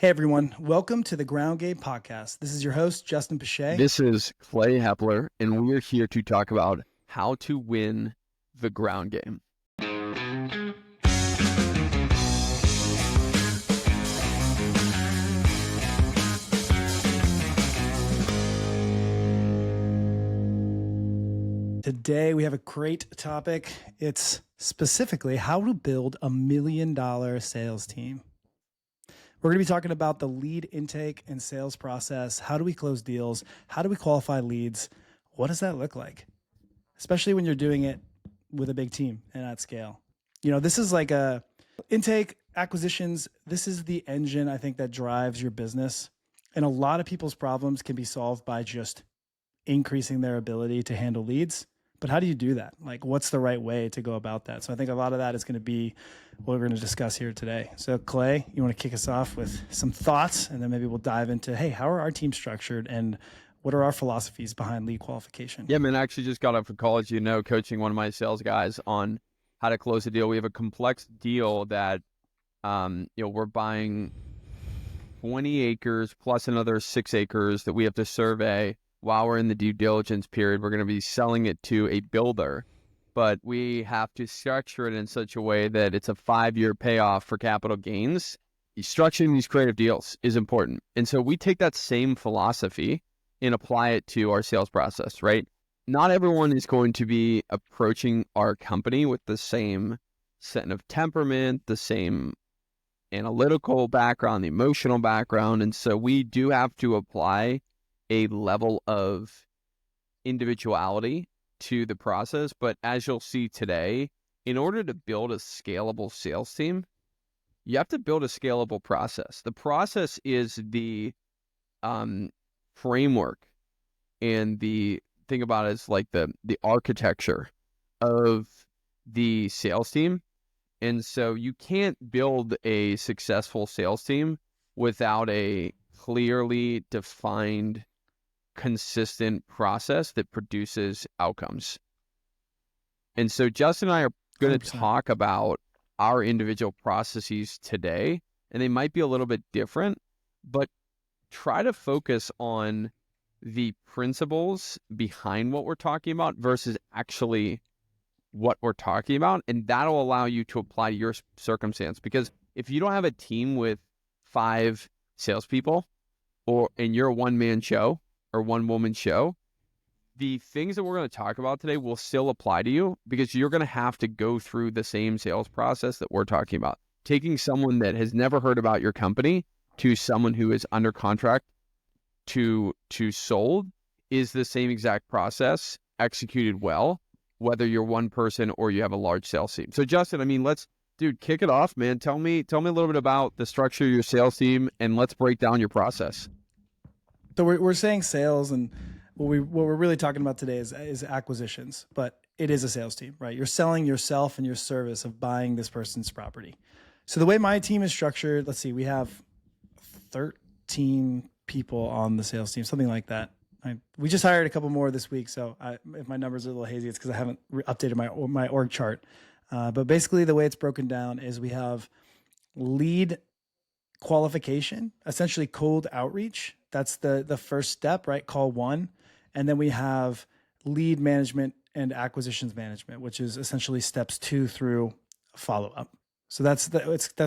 Hey everyone, welcome to the Ground Game Podcast. This is your host, Justin Piche. This is Clay Hepler, and we're here to talk about how to win the ground game. Today we have a great topic. It's specifically how to build $1 million sales team. We're going to be talking about the lead intake and sales process. How do we close deals? How do we qualify leads? What does that look like? Especially when you're doing it with a big team and at scale. You know, this is like a intake, acquisitions. This is the engine, I think, that drives your business. And a lot of people's problems can be solved by just increasing their ability to handle leads. But how do you do that? Like, what's the right way to go about that? So I think a lot of that is going to be what we're going to discuss here today. So Clay, you want to kick us off with some thoughts, and then maybe we'll dive into, hey, how are our teams structured and what are our philosophies behind lead qualification? Yeah, man, I actually just got up from college, coaching one of my sales guys on how to close a deal. We have a complex deal that, we're buying 20 acres plus another 6 acres that we have to survey. While we're in the due diligence period, we're going to be selling it to a builder, but we have to structure it in such a way that it's a 5-year payoff for capital gains. Structuring these creative deals is important. And so we take that same philosophy and apply it to our sales process, right? Not everyone is going to be approaching our company with the same set of temperament, the same analytical background, the emotional background. And so we do have to apply a level of individuality to the process. But as you'll see today, in order to build a scalable sales team, you have to build a scalable process. The process is the framework, and the thing about it is like the architecture of the sales team. And so you can't build a successful sales team without a clearly defined, consistent process that produces outcomes. And so Justin and I are going to 100%. talk about our individual processes today, and they might be a little bit different, but try to focus on the principles behind what we're talking about versus actually what we're talking about. And that'll allow you to apply to your circumstance. Because if you don't have a team with 5 salespeople, and you're a one-man show or one-woman show, the things that we're going to talk about today will still apply to you, because you're going to have to go through the same sales process that we're talking about. Taking someone that has never heard about your company to someone who is under contract to sold is the same exact process executed well, whether you're one person or you have a large sales team. So Justin, I mean, kick it off, man. Tell me a little bit about the structure of your sales team, and let's break down your process. So we're saying sales, and what we're really talking about today is acquisitions, but it is a sales team, right? You're selling yourself and your service of buying this person's property. So the way my team is structured, let's see, we have 13 people on the sales team, something like that. We just hired a couple more this week, so if my numbers are a little hazy, it's because I haven't updated my org chart. But basically, the way it's broken down is we have lead qualification, essentially cold outreach. That's the first step, right? Call 1. And then we have lead management and acquisitions management, which is essentially steps 2 through follow-up. So that's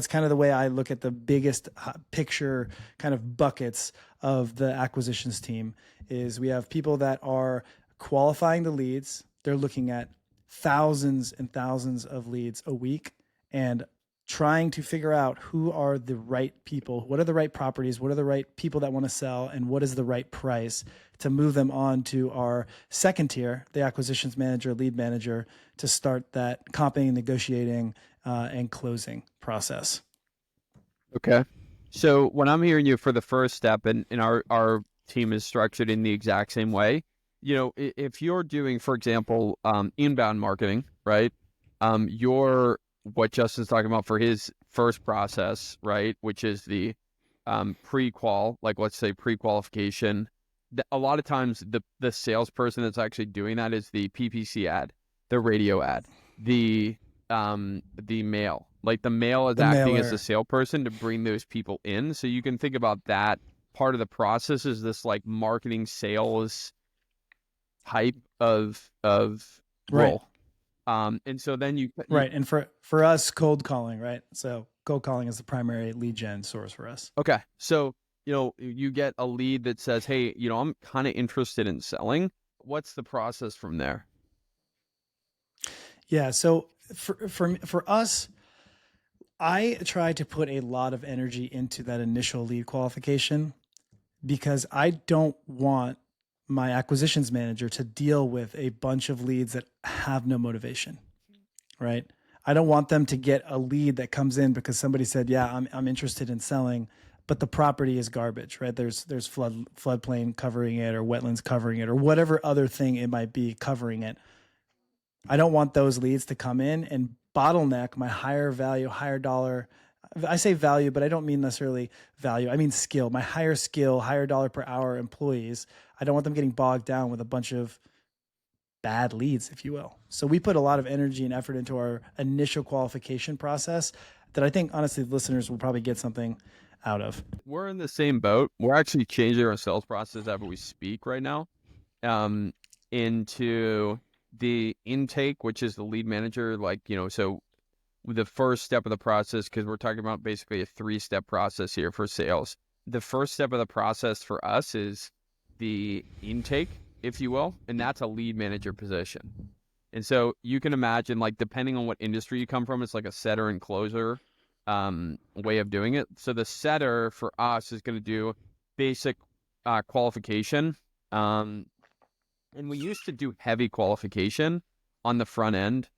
kind of the way I look at the biggest picture kind of buckets of the acquisitions team. Is we have people that are qualifying the leads. They're looking at thousands and thousands of leads a week and trying to figure out who are the right people, what are the right properties, what are the right people that want to sell, and what is the right price to move them on to our second tier, the acquisitions manager, lead manager, to start that comping, negotiating, and closing process. Okay. So when I'm hearing you for the first step, and our team is structured in the exact same way, if you're doing, for example, inbound marketing, right? What Justin's talking about for his first process, right? Which is the pre-qual, like let's say pre-qualification. A lot of times the salesperson that's actually doing that is the PPC ad, the radio ad, the mail, Like the mail is The acting as the mailer. salesperson to bring those people in. So you can think about that part of the process is this like marketing sales type of Right. role. And so then you Right. And for us, cold calling, right? So cold calling is the primary lead gen source for us. okay. So, you get a lead that says, "Hey, I'm kind of interested in selling." What's the process from there? Yeah. So for us, I try to put a lot of energy into that initial lead qualification because I don't want my acquisitions manager to deal with a bunch of leads that have no motivation, right? I don't want them to get a lead that comes in because somebody said, "Yeah, I'm interested in selling," but the property is garbage, right? There's floodplain covering it or wetlands covering it or whatever other thing it might be covering it. I don't want those leads to come in and bottleneck my higher value, higher dollar. I say value, but I don't mean necessarily value. I mean skill, my higher skill, higher dollar per hour employees. I don't want them getting bogged down with a bunch of bad leads, if you will. So we put a lot of energy and effort into our initial qualification process that I think honestly the listeners will probably get something out of. We're in the same boat. We're actually changing our sales process as we speak right now, um, into the intake, which is the lead manager. Like, so the first step of the process, because we're talking about basically a 3-step process here for sales. The first step of the process for us is the intake, if you will, and that's a lead manager position. And so you can imagine, like, depending on what industry you come from, it's like a setter and closer way of doing it. So the setter for us is going to do basic qualification. And we used to do heavy qualification on the front end.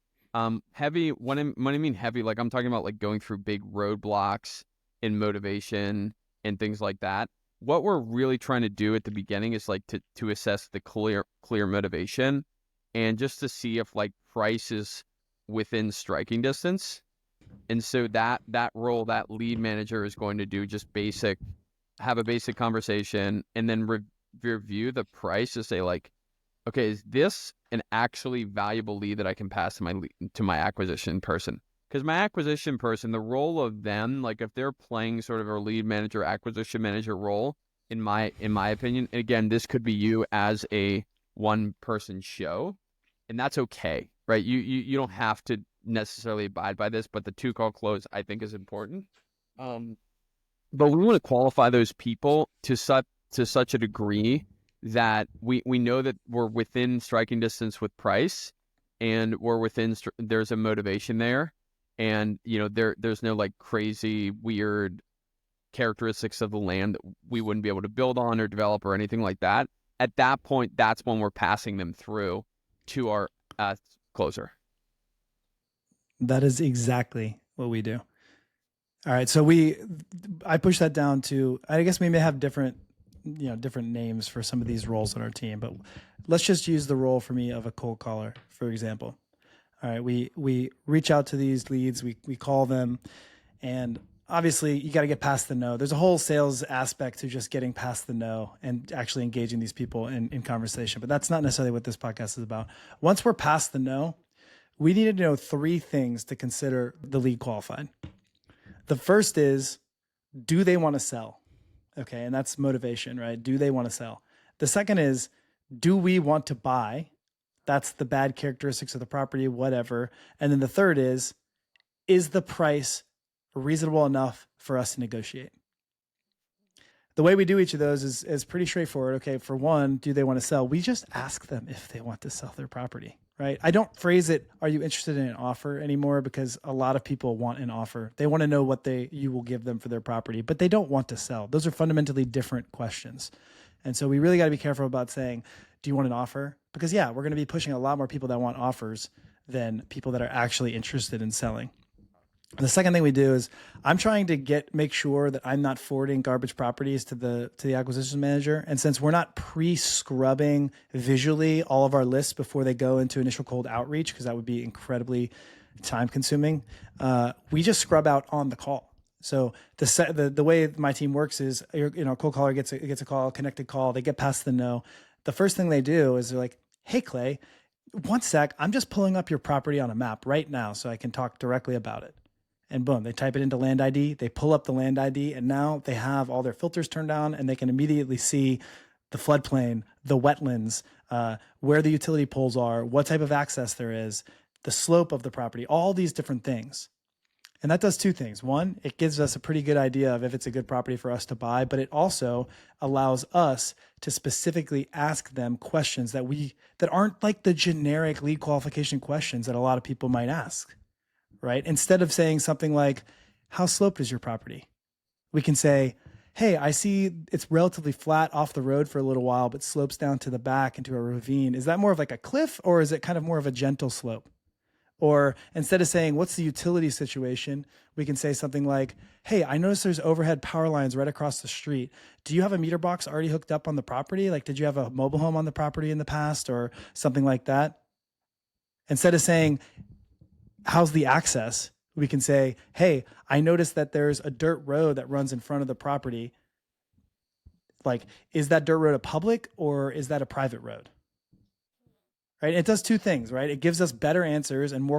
Heavy, when I mean heavy, like I'm talking about like going through big roadblocks in motivation and things like that. What we're really trying to do at the beginning is like to assess the clear motivation and just to see if like price is within striking distance. And so that role, that lead manager is going to do just have a basic conversation and then review the price to say like, okay, is this an actually valuable lead that I can pass to my acquisition person? Because my acquisition person, the role of them, like if they're playing sort of a lead manager, acquisition manager role, in my opinion, and again, this could be you as a one person show, and that's okay, right? You don't have to necessarily abide by this, but the 2-call close I think is important. But we want to qualify those people to such a degree that we know that we're within striking distance with price, and there's a motivation there, and there's no like crazy weird characteristics of the land that we wouldn't be able to build on or develop or anything like that. At that point, that's when we're passing them through to our closer. That is exactly what we do. All right. So I push that down to, I guess we may have different names for some of these roles on our team, but let's just use the role for me of a cold caller, for example. All right. We reach out to these leads, we call them, and obviously you got to get past the no. There's a whole sales aspect to just getting past the no and actually engaging these people in conversation, but that's not necessarily what this podcast is about. Once we're past the no, we need to know 3 things to consider the lead qualified. The first is, do they want to sell? Okay. And that's motivation, right? Do they want to sell? The second is, do we want to buy? That's the bad characteristics of the property, whatever. And then the third is the price reasonable enough for us to negotiate? The way we do each of those is pretty straightforward. Okay. For one, do they want to sell? We just ask them if they want to sell their property. Right. I don't phrase it, are you interested in an offer anymore? Because a lot of people want an offer. They want to know what you will give them for their property, but they don't want to sell. Those are fundamentally different questions. And so we really got to be careful about saying, do you want an offer? Because we're going to be pushing a lot more people that want offers than people that are actually interested in selling. The second thing we do is I'm trying to make sure that I'm not forwarding garbage properties to the acquisition manager. And since we're not pre-scrubbing visually all of our lists before they go into initial cold outreach, because that would be incredibly time consuming, we just scrub out on the call. So the way my team works is, a cold caller gets a call, connected call, they get past the no. The first thing they do is they're like, "Hey, Clay, one sec, I'm just pulling up your property on a map right now so I can talk directly about it." and boom, they type it into land ID, they pull up the land ID, and now they have all their filters turned on, and they can immediately see the floodplain, the wetlands, where the utility poles are, what type of access there is, the slope of the property, all these different things. And that does two things. One, it gives us a pretty good idea of if it's a good property for us to buy, but it also allows us to specifically ask them questions that aren't like the generic lead qualification questions that a lot of people might ask, right? Instead of saying something like, how sloped is your property? We can say, hey, I see it's relatively flat off the road for a little while, but slopes down to the back into a ravine. Is that more of like a cliff, or is it kind of more of a gentle slope? Or instead of saying, what's the utility situation? We can say something like, hey, I noticed there's overhead power lines right across the street. Do you have a meter box already hooked up on the property? Like, did you have a mobile home on the property in the past or something like that? Instead of saying, how's the access? We can say, hey, I noticed that there's a dirt road that runs in front of the property. Like, is that dirt road a public or is that a private road? Right? It does two things, right? It gives us better answers and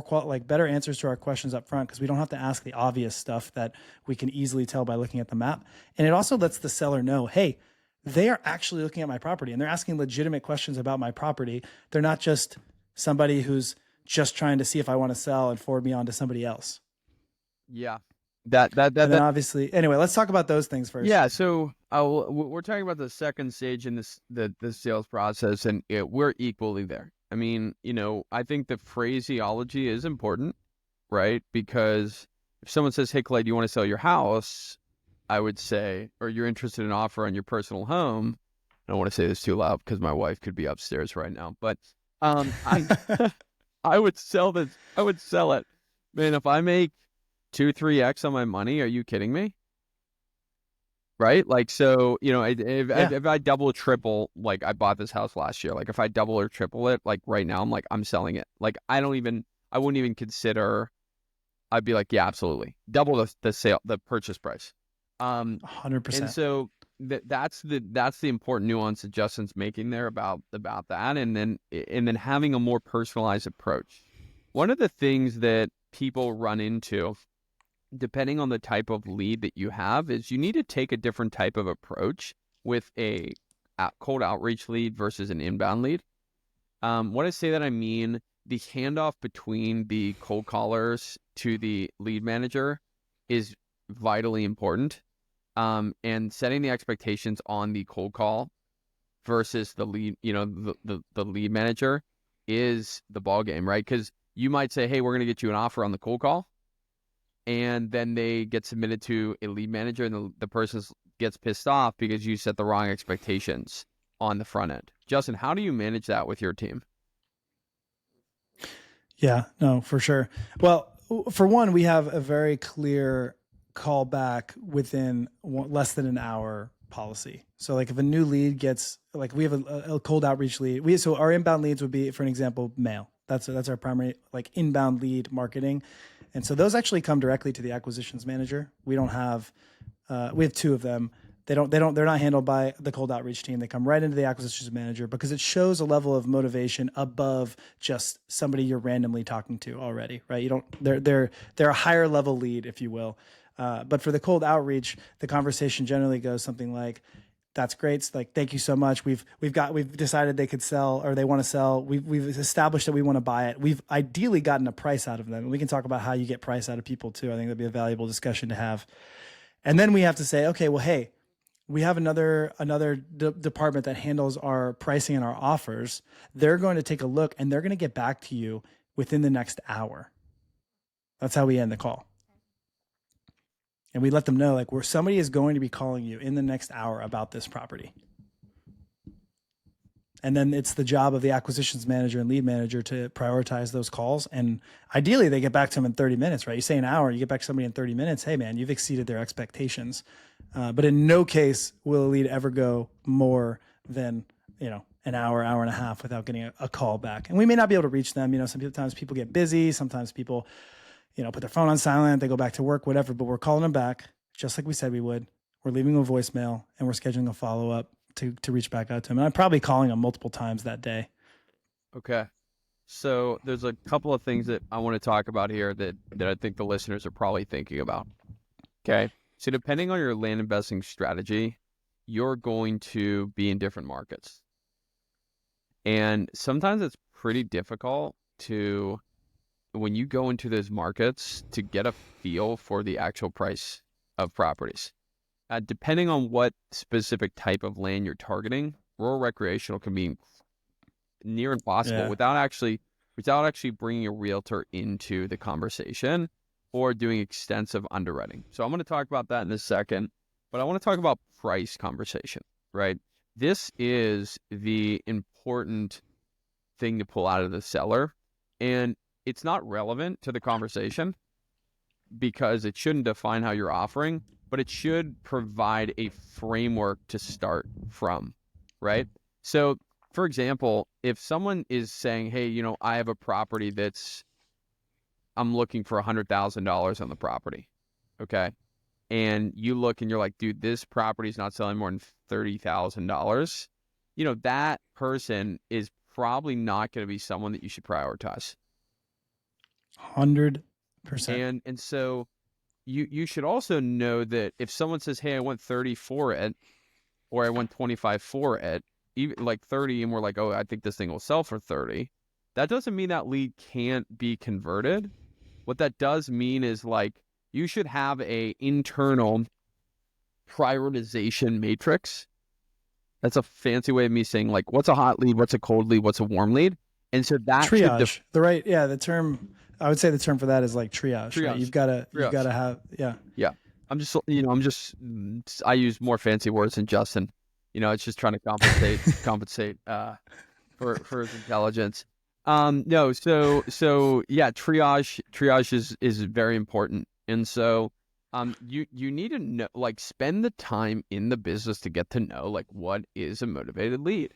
better answers to our questions up front, because we don't have to ask the obvious stuff that we can easily tell by looking at the map. And it also lets the seller know, hey, they are actually looking at my property and they're asking legitimate questions about my property. They're not just somebody who's just trying to see if I want to sell and forward me on to somebody else. Yeah. And then obviously, anyway, let's talk about those things first. Yeah. So we're talking about the second stage in the sales process, and we're equally there. I mean, I think the phraseology is important, right? Because if someone says, hey, Clay, do you want to sell your house? I would say, or you're interested in an offer on your personal home. I don't want to say this too loud because my wife could be upstairs right now, but I would sell this. I would sell it. Man, if I make 2-3x on my money, are you kidding me? Right? Like, so, if I double or triple, like I bought this house last year, like if I double or triple it, like right now, I'm selling it. Like, I wouldn't even consider, I'd be like, yeah, absolutely. Double the purchase price. 100%. And so that's the important nuance that Justin's making there about that. And then having a more personalized approach. One of the things that people run into, depending on the type of lead that you have, is you need to take a different type of approach with a cold outreach lead versus an inbound lead. When I say that, I mean the handoff between the cold callers to the lead manager is vitally important. And setting the expectations on the cold call versus the lead, the lead manager is the ball game, right? Because you might say, hey, we're going to get you an offer on the cold call. And then they get submitted to a lead manager, and the person gets pissed off because you set the wrong expectations on the front end. Justin, how do you manage that with your team? Yeah, no, for sure. Well, for one, we have a very clear callback within less than an hour policy. So like if a new lead gets, like we have a cold outreach lead, so our inbound leads would be, for an example, mail. That's our primary like inbound lead marketing. And so those actually come directly to the acquisitions manager. We don't have, we have two of them. They're not handled by the cold outreach team. They come right into the acquisitions manager because it shows a level of motivation above just somebody you're randomly talking to already, right? They're a higher level lead, if you will. But for the cold outreach, the conversation generally goes something like, that's great. It's like, thank you so much. We've decided they could sell, or they want to sell. We've established that we want to buy it. We've ideally gotten a price out of them. And we can talk about how you get price out of people too. I think that'd be a valuable discussion to have. And then we have to say, okay, well, hey, we have another department that handles our pricing and our offers. They're going to take a look and they're going to get back to you within the next hour. That's how we end the call. And we let them know, like, where somebody is going to be calling you in the next hour about this property. And then it's the job of the acquisitions manager and lead manager to prioritize those calls. And ideally, they get back to them in 30 minutes, right? You say an hour, you get back to somebody in 30 minutes. Hey, man, you've exceeded their expectations. But in no case will a lead ever go more than, an hour, hour and a half without getting a call back. And we may not be able to reach them. Sometimes people get busy. Sometimes people put their phone on silent, they go back to work, whatever, but we're calling them back just like we said we would. We're leaving a voicemail and we're scheduling a follow-up to reach back out to them. And I'm probably calling them multiple times that day. Okay. So there's a couple of things that I want to talk about here that I think the listeners are probably thinking about. Okay. So depending on your land investing strategy, you're going to be in different markets. And sometimes it's pretty difficult to, when you go into those markets, to get a feel for the actual price of properties. Depending on what specific type of land you're targeting, rural recreational can be near impossible Yeah. without actually bringing a realtor into the conversation or doing extensive underwriting. So I'm going to talk about that in a second, but I want to talk about price conversation, right? This is the important thing to pull out of the seller, and it's not relevant to the conversation because it shouldn't define how you're offering, but it should provide a framework to start from, right? So, for example, if someone is saying, hey, I have a property I'm looking for $100,000 on the property, okay? And you look and you're like, dude, this property is not selling more than $30,000. That person is probably not going to be someone that you should prioritize. 100%. And so you should also know that if someone says, hey, I want 30 for it, or I want 25 for it, even like 30, and we're like, oh, I think this thing will sell for 30, that doesn't mean that lead can't be converted. What that does mean is, like, you should have a internal prioritization matrix. That's a fancy way of me saying, like, what's a hot lead, what's a cold lead, what's a warm lead. And so that Triage. The term, I would say the term for that is like triage. Right? You've got to have, yeah. Yeah. I use more fancy words than Justin. It's just trying to compensate for his intelligence. No, so yeah, triage is very important. And so you need to know, like, spend the time in the business to get to know, like, what is a motivated lead.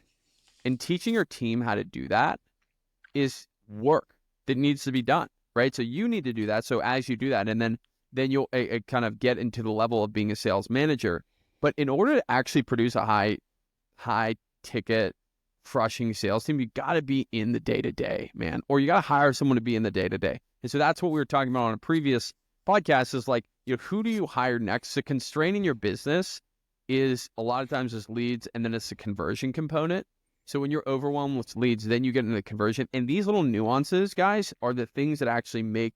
And teaching your team how to do that is work that needs to be done, right? So you need to do that. So as you do that, and then you'll kind of get into the level of being a sales manager. But in order to actually produce a high ticket crushing sales team, you got to be in the day-to-day, man, or you got to hire someone to be in the day-to-day. And so that's what we were talking about on a previous podcast, is like, who do you hire next? So constraining your business is a lot of times is leads, and then it's the conversion component. So when you're overwhelmed with leads, then you get into the conversion. And these little nuances, guys, are the things that actually make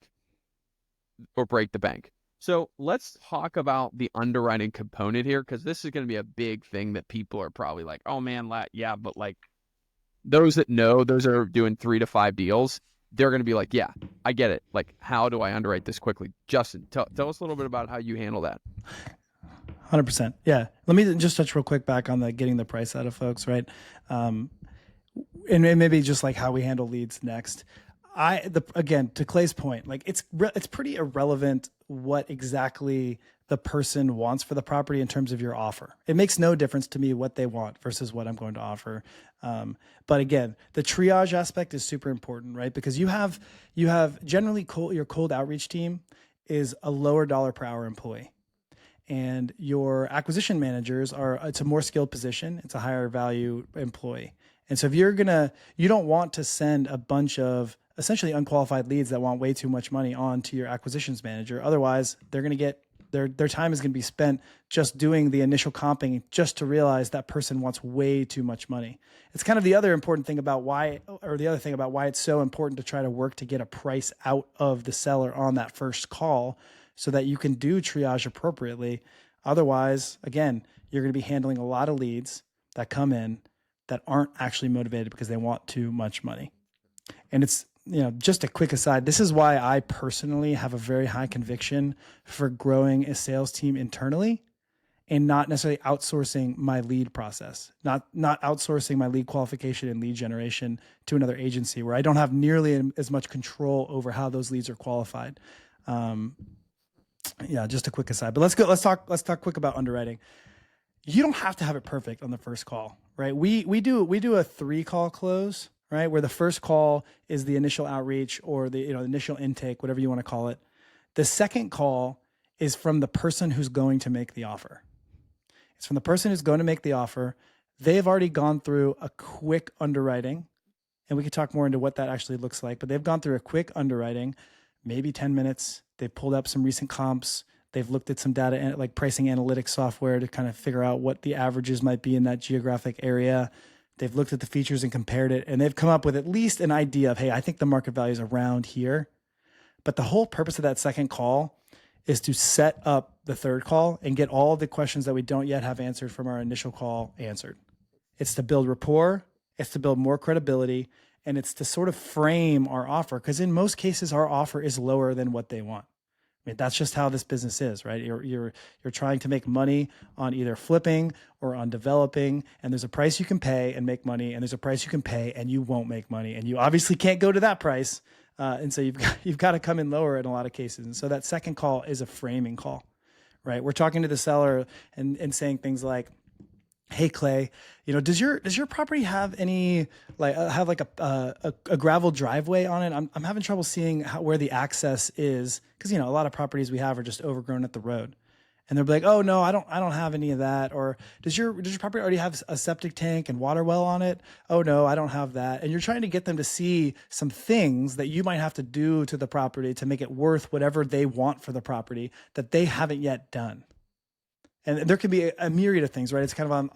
or break the bank. So let's talk about the underwriting component here, because this is going to be a big thing that people are probably like, oh man, yeah, but like, those that know, those are doing 3 to 5 deals, they're going to be like, yeah, I get it. Like, how do I underwrite this quickly? Justin, tell us a little bit about how you handle that. 100%. Yeah. Let me just touch real quick back on the getting the price out of folks, right? And maybe just like how we handle leads next. Again, to Clay's point, like, it's pretty irrelevant what exactly the person wants for the property in terms of your offer. It makes no difference to me what they want versus what I'm going to offer. But again, the triage aspect is super important, right? Because you have generally your cold outreach team is a lower dollar per hour employee. And your acquisition managers it's a more skilled position. It's a higher value employee. And so if you don't want to send a bunch of essentially unqualified leads that want way too much money on to your acquisitions manager. Otherwise, they're going to get their time is going to be spent just doing the initial comping, just to realize that person wants way too much money. It's kind of the other thing about why it's so important to try to work to get a price out of the seller on that first call, so that you can do triage appropriately. Otherwise, again, you're going to be handling a lot of leads that come in that aren't actually motivated because they want too much money. And it's, just a quick aside, this is why I personally have a very high conviction for growing a sales team internally and not necessarily outsourcing my lead process, not outsourcing my lead qualification and lead generation to another agency where I don't have nearly as much control over how those leads are qualified. Yeah, just a quick aside, but let's talk quick about underwriting. You don't have to have it perfect on the first call, right? We do a 3-call close, right? Where the first call is the initial outreach or the initial intake, whatever you want to call it. The second call is from the person who's going to make the offer. It's from the person who's going to make the offer. They've already gone through a quick underwriting And we could talk more into what that actually looks like, but they've gone through a quick underwriting, maybe 10 minutes. They've pulled up some recent comps. They've looked at some data like pricing analytics software to kind of figure out what the averages might be in that geographic area. They've looked at the features and compared it, and they've come up with at least an idea of, hey, I think the market value is around here. But the whole purpose of that second call is to set up the third call and get all the questions that we don't yet have answered from our initial call answered. It's to build rapport, it's to build more credibility, and it's to sort of frame our offer, because in most cases our offer is lower than what they want. I mean, that's just how this business is, right? You're trying to make money on either flipping or on developing, and there's a price you can pay and make money, and there's a price you can pay and you won't make money, and you obviously can't go to that price, and so you've got to come in lower in a lot of cases. And so that second call is a framing call, right? We're talking to the seller and saying things like, hey Clay, does your property have any a gravel driveway on it? I'm having trouble seeing where the access is, because a lot of properties we have are just overgrown at the road. And they'll be like, oh no, I don't have any of that. Or does your property already have a septic tank and water well on it? Oh no, I don't have that. And you're trying to get them to see some things that you might have to do to the property to make it worth whatever they want for the property that they haven't yet done. And there can be a myriad of things, right? It's kind of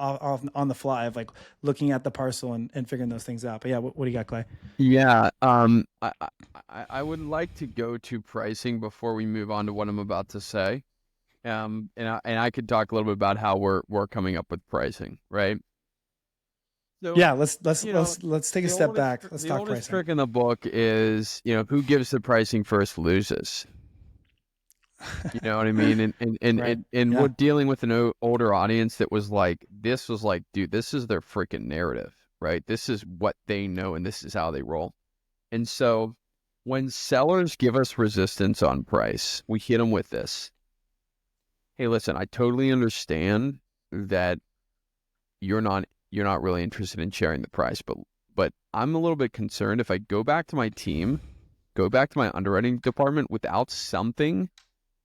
on the fly of like looking at the parcel and figuring those things out. But yeah, what do you got, Clay? Yeah, I would like to go to pricing before we move on to what I'm about to say. And I could talk a little bit about how we're coming up with pricing, right? So, yeah, let's take a step back. Let's talk pricing. The oldest trick in the book is, who gives the pricing first loses. You know what I mean? And Right. we're dealing with an older audience that was like, dude, this is their freaking narrative, right? This is what they know and this is how they roll. And so when sellers give us resistance on price, we hit them with this. Hey, listen, I totally understand that you're not really interested in sharing the price, but I'm a little bit concerned if I go back to my team, go back to my underwriting department without something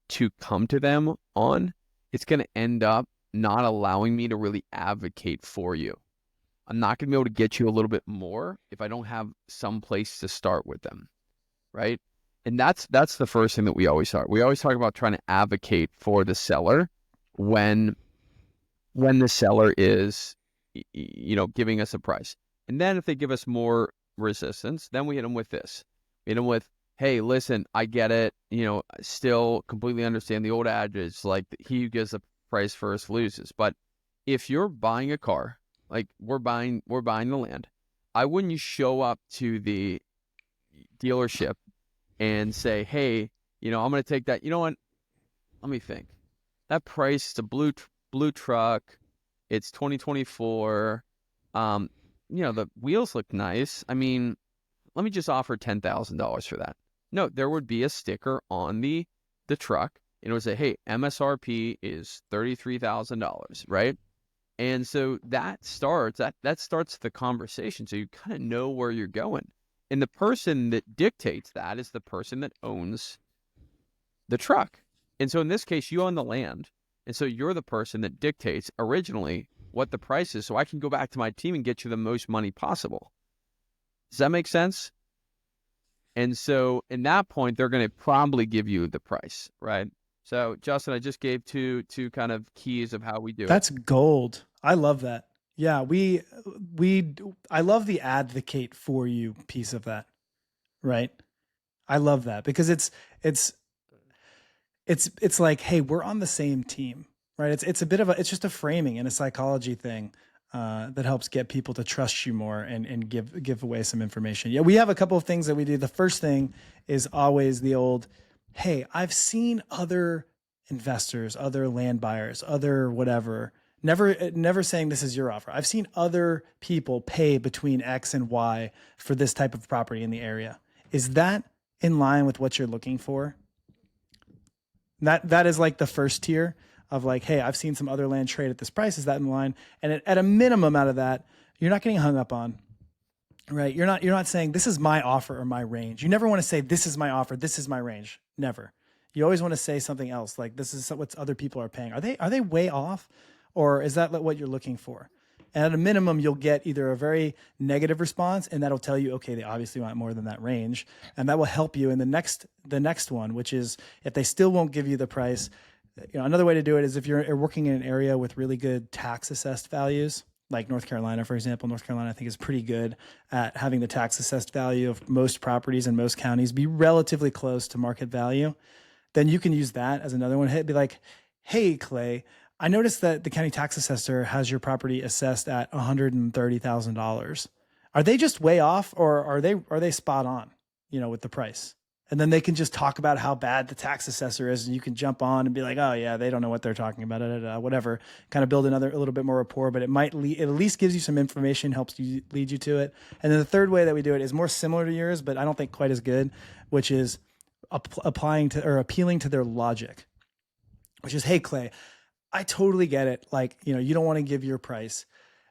to come to them on, it's going to end up not allowing me to really advocate for you. I'm not going to be able to get you a little bit more if I don't have some place to start with them, right? And that's the first thing that we always talk. We always talk about trying to advocate for the seller when the seller is, giving us a price. And then if they give us more resistance, then we hit them with this. We hit them with, hey, listen, I get it. Still completely understand the old adage, like he who gives the price first loses. But if you're buying a car, like we're buying the land, I wouldn't show up to the dealership and say, hey, I'm going to take that. You know what? Let me think. That price, it's a blue truck. It's 2024. The wheels look nice. I mean, let me just offer $10,000 for that. No, there would be a sticker on the truck, and it would say, hey, MSRP is $33,000, right? And so that starts the conversation. So you kind of know where you're going. And the person that dictates that is the person that owns the truck. And so in this case, you own the land. And so you're the person that dictates originally what the price is, so I can go back to my team and get you the most money possible. Does that make sense? And so in that point, they're going to probably give you the price, right? So Justin, I just gave two kind of keys of how we do it. That's gold. I love that. Yeah, I love the advocate for you piece of that, right? I love that because it's like, hey, we're on the same team, right? It's just a framing and a psychology thing that helps get people to trust you more and give away some information. Yeah, we have a couple of things that we do. The first thing is always the old, hey, I've seen other investors, other land buyers, other whatever. Never saying this is your offer. I've seen other people pay between X and Y for this type of property in the area. Is that in line with what you're looking for? That is like the first tier of like, hey, I've seen some other land trade at this price. Is that in line? And at a minimum out of that, you're not getting hung up on, right? You're not saying this is my offer or my range. You never want to say this is my offer, this is my range. Never. You always want to say something else, like this is what other people are paying. Are they way off, or is that what you're looking for? And at a minimum, you'll get either a very negative response, and that'll tell you, okay, they obviously want more than that range. And that will help you in the next one, which is if they still won't give you the price. Another way to do it is if you're working in an area with really good tax assessed values, like North Carolina, for example. North Carolina, I think, is pretty good at having the tax assessed value of most properties in most counties be relatively close to market value. Then you can use that as another one. Be like, hey, Clay, I noticed that the county tax assessor has your property assessed at $130,000. Are they just way off, or are they spot on, with the price? And then they can just talk about how bad the tax assessor is, and you can jump on and be like, oh yeah, they don't know what they're talking about, whatever. Kind of build a little bit more rapport, but it at least gives you some information, helps you lead you to it. And then the third way that we do it is more similar to yours, but I don't think quite as good, which is appealing to their logic, which is, hey, Clay, I totally get it. Like, you don't want to give your price,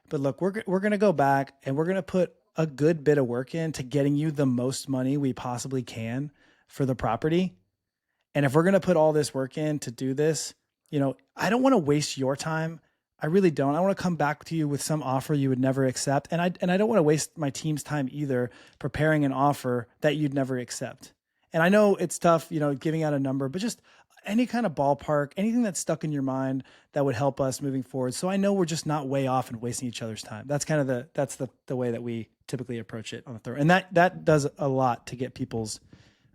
but look, we're going to go back and we're going to put a good bit of work into getting you the most money we possibly can for the property. And if we're going to put all this work in to do this, I don't want to waste your time. I really don't. I want to come back to you with some offer you would never accept. And I don't want to waste my team's time either preparing an offer that you'd never accept. And I know it's tough, giving out a number, but just any kind of ballpark, anything that's stuck in your mind that would help us moving forward. So I know we're just not way off and wasting each other's time. That's kind of the way that we typically approach it on the third. And that does a lot to get people's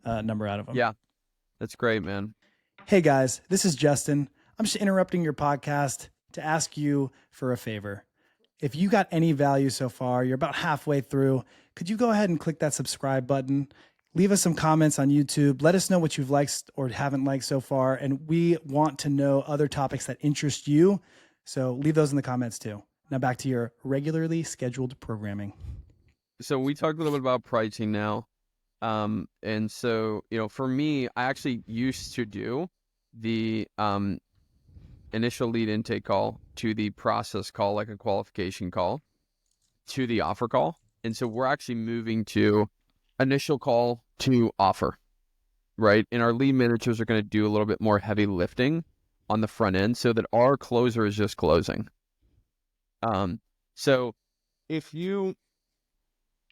number out of them. Yeah, that's great, man. Hey guys, this is Justin. I'm just interrupting your podcast to ask you for a favor. If you got any value so far, you're about halfway through, could you go ahead and click that subscribe button? Leave us some comments on YouTube. Let us know what you've liked or haven't liked so far. And we want to know other topics that interest you. So leave those in the comments too. Now back to your regularly scheduled programming. So we talked a little bit about pricing now. And so, for me, I actually used to do the initial lead intake call to the process call, like a qualification call, to the offer call. And so we're actually moving to initial call to offer, right? And our lead managers are going to do a little bit more heavy lifting on the front end so that our closer is just closing. So if you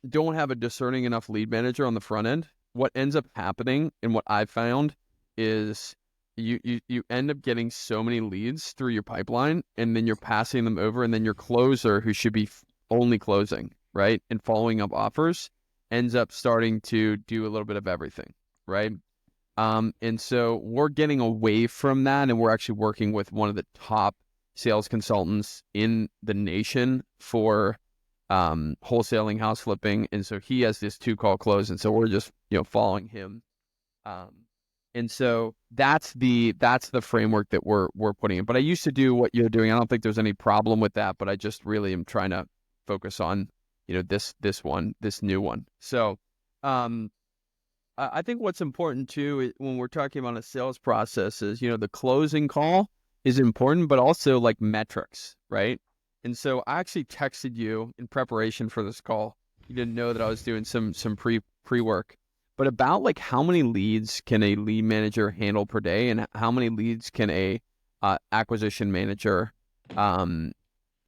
don't have a discerning enough lead manager on the front end, what ends up happening and what I've found is you end up getting so many leads through your pipeline, and then you're passing them over, and then your closer, who should be only closing, right, and following up offers, ends up starting to do a little bit of everything, right? And so we're getting away from that, and we're actually working with one of the top sales consultants in the nation for wholesaling, house flipping. And so he has this 2-call close, and so we're just following him. And so that's the framework that we're putting in. But I used to do what you're doing. I don't think there's any problem with that, but I just really am trying to focus on this new one. So I think what's important too when we're talking about a sales process is, the closing call is important, but also like metrics, right? And so I actually texted you in preparation for this call. You didn't know that I was doing some pre-work, but about like how many leads can a lead manager handle per day, and how many leads can a acquisition manager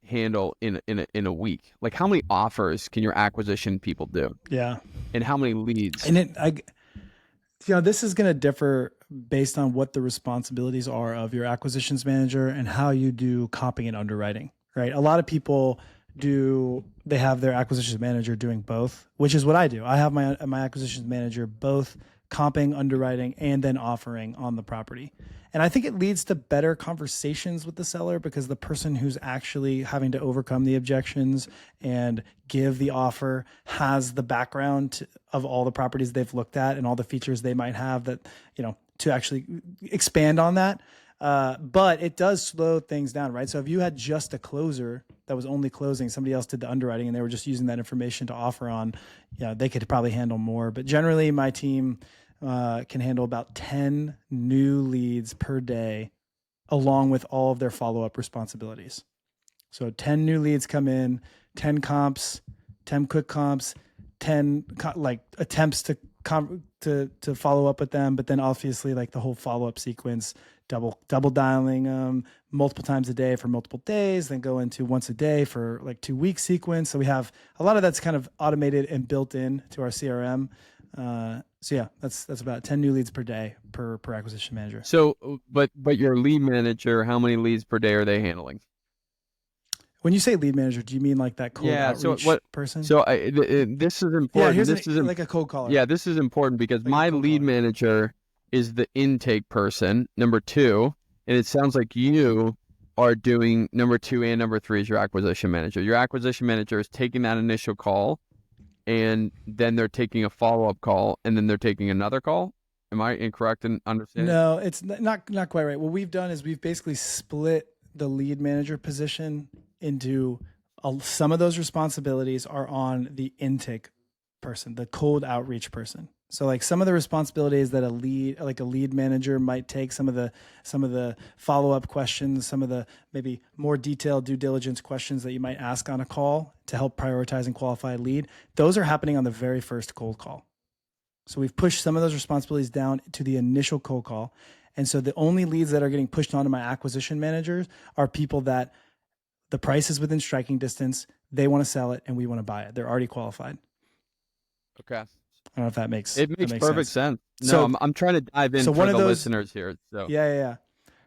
handle in a week? Like, how many offers can your acquisition people do? Yeah. And how many leads? And this is going to differ based on what the responsibilities are of your acquisitions manager and how you do comping and underwriting, right? A lot of people they have their acquisitions manager doing both, which is what I do. I have my acquisitions manager both comping, underwriting, and then offering on the property. And I think it leads to better conversations with the seller, because the person who's actually having to overcome the objections and give the offer has the background of all the properties they've looked at and all the features they might have that, to actually expand on that. But it does slow things down, right? So if you had just a closer that was only closing, somebody else did the underwriting, and they were just using that information to offer on, they could probably handle more. But generally my team can handle about 10 new leads per day, along with all of their follow-up responsibilities. So 10 new leads come in, 10 comps, 10 quick comps, 10 attempts to follow up with them, but then obviously like the whole follow-up sequence, double dialing them, multiple times a day for multiple days, then go into once a day for like 2 week sequence. So we have a lot of that's kind of automated and built in to our CRM. So yeah, that's about 10 new leads per day per acquisition manager. So, but your lead manager, how many leads per day are they handling? When you say lead manager, do you mean like that cold Yeah. So outreach person? So this is Yeah, important. here's This is like a cold caller. Yeah, this is important because Like a my cold lead caller. manager is the intake person, number two, and it sounds like you are doing number two and number three is your acquisition manager. Your acquisition manager is taking that initial call, and then they're taking a follow-up call, and then they're taking another call. Am I incorrect in understanding? No, it's not quite right. What we've done is we've basically split the lead manager position into some of those responsibilities are on the intake person, the cold outreach person. So like some of the responsibilities that a lead manager might take, some of the follow-up questions, some of the maybe more detailed due diligence questions that you might ask on a call to help prioritize and qualify a lead, those are happening on the very first cold call. So we've pushed some of those responsibilities down to the initial cold call. And so the only leads that are getting pushed onto my acquisition managers are people that the price is within striking distance, they want to sell it, and we want to buy it. They're already qualified. Okay. I don't know if that makes perfect sense. No, So I'm trying to dive in so for one the of those listeners here. So yeah.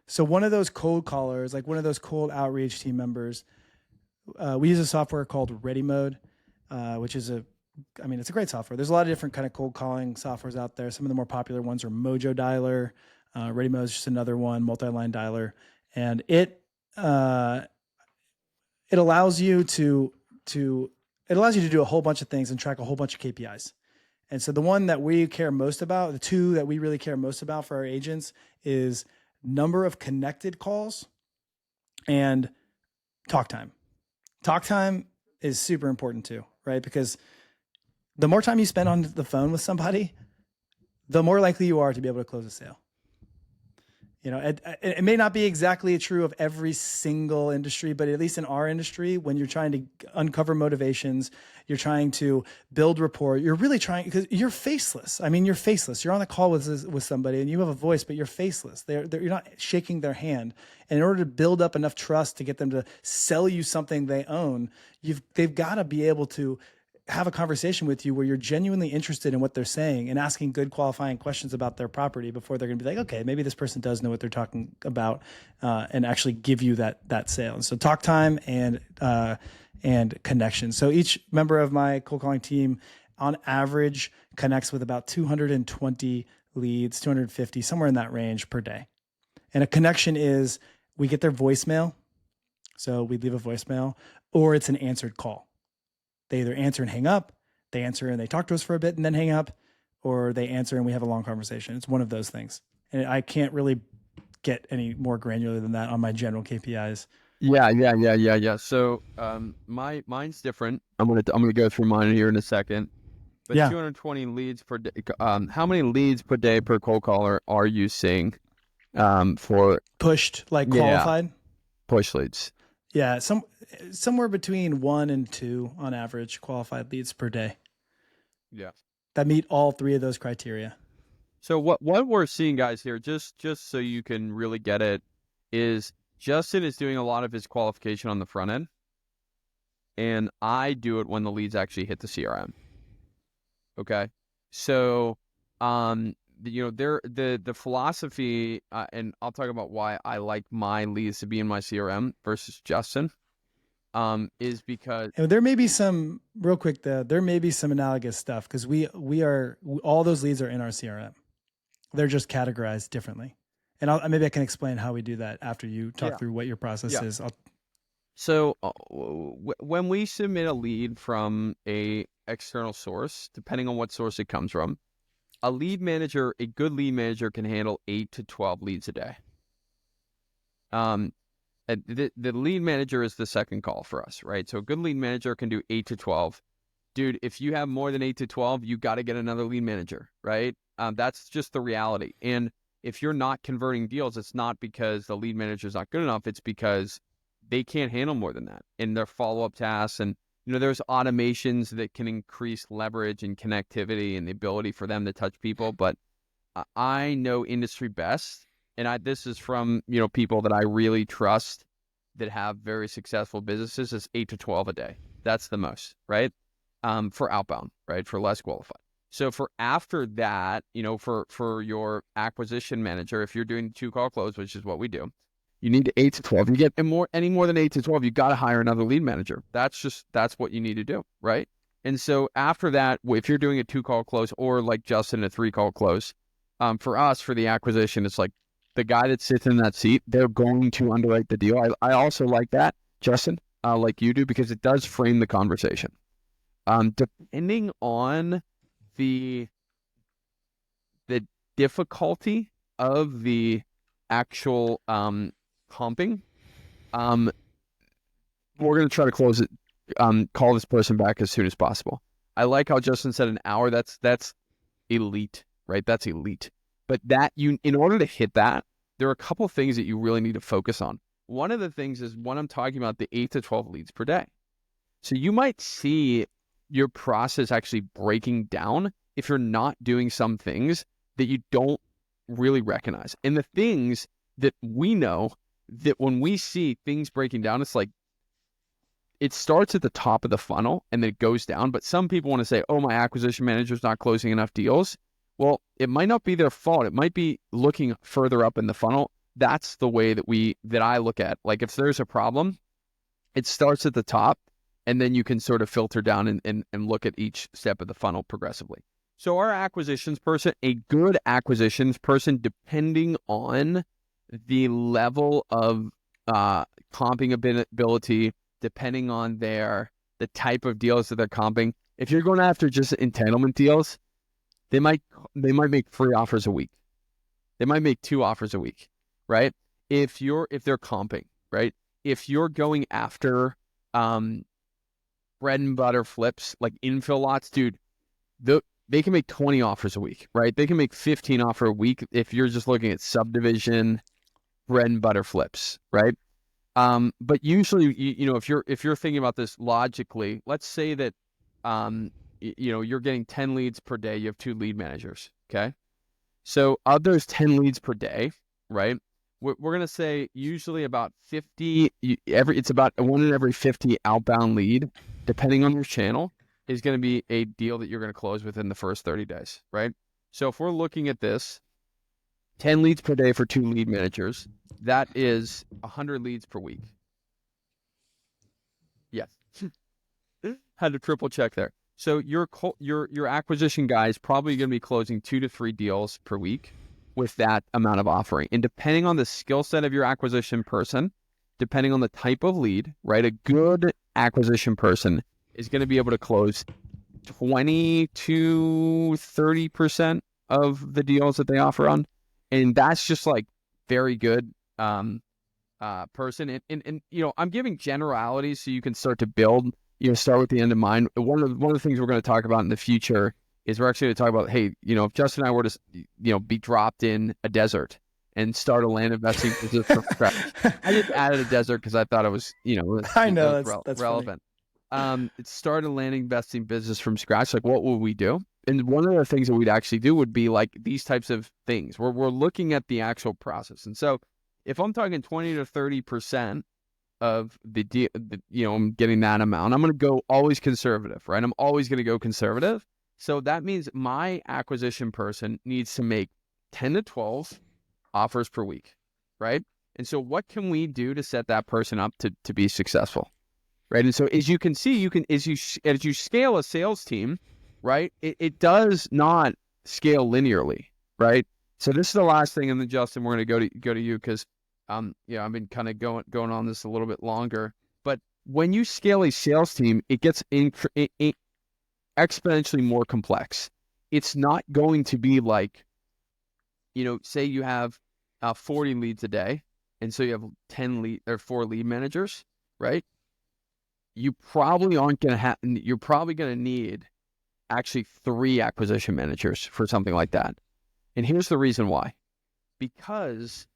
So one of those cold callers, like one of those cold outreach team members, we use a software called Ready Mode, which is it's a great software. There's a lot of different kind of cold calling softwares out there. Some of the more popular ones are Mojo Dialer. Ready Mode is just another one, multi-line dialer, and it allows you to do a whole bunch of things and track a whole bunch of KPIs. And so the one that we care most about, the two that we really care most about for our agents is number of connected calls and talk time. Talk time is super important too, right? Because the more time you spend on the phone with somebody, the more likely you are to be able to close a sale. You know, it may not be exactly true of every single industry, but at least in our industry, when you're trying to uncover motivations, you're trying to build rapport, you're really trying, because you're faceless. I mean, you're faceless. You're on the call with somebody and you have a voice, but you're faceless. You're not shaking their hand. And in order to build up enough trust to get them to sell you something they own, they've got to be able to have a conversation with you where you're genuinely interested in what they're saying and asking good qualifying questions about their property before they're going to be like, okay, maybe this person does know what they're talking about, and actually give you that sale. And so talk time and connection. So each member of my cold calling team on average connects with about 220 leads, 250, somewhere in that range per day. And a connection is we get their voicemail. So we leave a voicemail, or it's an answered call. They either answer and hang up, they answer and they talk to us for a bit and then hang up, or they answer and we have a long conversation. It's one of those things. And I can't really get any more granular than that on my general KPIs. Yeah. So mine's different. I'm gonna go through mine here in a second. But Yeah. 220 leads per day. How many leads per day per cold caller are you seeing for Pushed, like qualified? Push leads. Yeah, somewhere between 1 and 2 on average qualified leads per day. Yeah. That meet all three of those criteria. So what we're seeing, guys, here, just so you can really get it, is Justin is doing a lot of his qualification on the front end, and I do it when the leads actually hit the CRM. Okay, so the philosophy, and I'll talk about why I like my leads to be in my CRM versus Justin, is because there may be some real quick though. There may be some analogous stuff because all those leads are in our CRM. They're just categorized differently, and maybe I can explain how we do that after you talk through what your process is. So when we submit a lead from a external source, depending on what source it comes from, a good lead manager can handle 8 to 12 leads a day. The lead manager is the second call for us, right? So a good lead manager can do 8 to 12. Dude, if you have more than 8 to 12, you got to get another lead manager, right? That's just the reality. And if you're not converting deals, it's not because the lead manager is not good enough. It's because they can't handle more than that in their follow-up tasks. And there's automations that can increase leverage and connectivity and the ability for them to touch people. But I know industry best, and this is from, people that I really trust that have very successful businesses, is 8 to 12 a day. That's the most, right? For outbound, right? For less qualified. So for after that, for your acquisition manager, if you're doing 2-call close, which is what we do, you need 8 to 12. You get any more than 8 to 12, you got to hire another lead manager. That's what you need to do, right? And so after that, if you're doing a 2-call close, or like Justin, a 3-call close, for us, for the acquisition, it's like the guy that sits in that seat, they're going to underwrite the deal. I also like that, Justin, like you do, because it does frame the conversation. Depending on the difficulty of the actual comping, we're going to try to close it, call this person back as soon as possible. I like how Justin said an hour. That's elite, right? That's elite. But in order to hit that, there are a couple of things that you really need to focus on. One of the things is when I'm talking about the 8 to 12 leads per day. So you might see your process actually breaking down if you're not doing some things that you don't really recognize. And the things that we know, that when we see things breaking down, it's like it starts at the top of the funnel and then it goes down. But some people want to say, oh, my acquisition manager's not closing enough deals. Well, it might not be their fault. It might be looking further up in the funnel. That's the way that I look at. Like, if there's a problem, it starts at the top, and then you can sort of filter down and look at each step of the funnel progressively. So our acquisitions person, a good acquisitions person, depending on the level of comping ability, depending on the type of deals that they're comping. If you're going after just entitlement deals, they might make 3 offers a week. They might make 2 offers a week, right? If they're comping, right? If you're going after bread and butter flips, like infill lots, dude, they can make 20 offers a week, right? They can make 15 offers a week if you're just looking at subdivision bread and butter flips, right? But usually, if you're thinking about this logically, let's say that you're getting 10 leads per day. You have 2 lead managers, okay? So of those 10 leads per day, right, we're going to say usually about 50, it's about 1 in every 50 outbound lead, depending on your channel, is going to be a deal that you're going to close within the first 30 days, right? So if we're looking at this, 10 leads per day for 2 lead managers, that is 100 leads per week. Yes. Had to triple check there. So your acquisition guy is probably going to be closing 2 to 3 deals per week with that amount of offering. And depending on the skill set of your acquisition person, depending on the type of lead, right, a good acquisition person is going to be able to close 20 to 30% of the deals that they offer on. And that's just like very good person. And I'm giving generalities so you can start to build, start with the end in mind. One of the things we're going to talk about in the future is we're actually going to talk about, hey, if Justin and I were to, be dropped in a desert and start a land investing business from scratch. I just added a desert because I thought it was, I know that's relevant. Start a land investing business from scratch. Like, what would we do? And one of the things that we'd actually do would be like these types of things where we're looking at the actual process. And so if I'm talking 20 to 30% of the deal, I'm getting that amount, I'm going to go always conservative, right? I'm always going to go conservative. So that means my acquisition person needs to make 10 to 12 offers per week, right? And so what can we do to set that person up to be successful, right? And so as you can see, as you scale a sales team, right, it does not scale linearly, right? So this is the last thing, and then Justin, we're going to go to you because I've been kind of going on this a little bit longer. But when you scale a sales team, it gets exponentially more complex. It's not going to be like, say you have 40 leads a day, and so you have 4 lead managers, right? You probably aren't going to have. You're probably going to need actually 3 acquisition managers for something like that. And here's the reason why. Because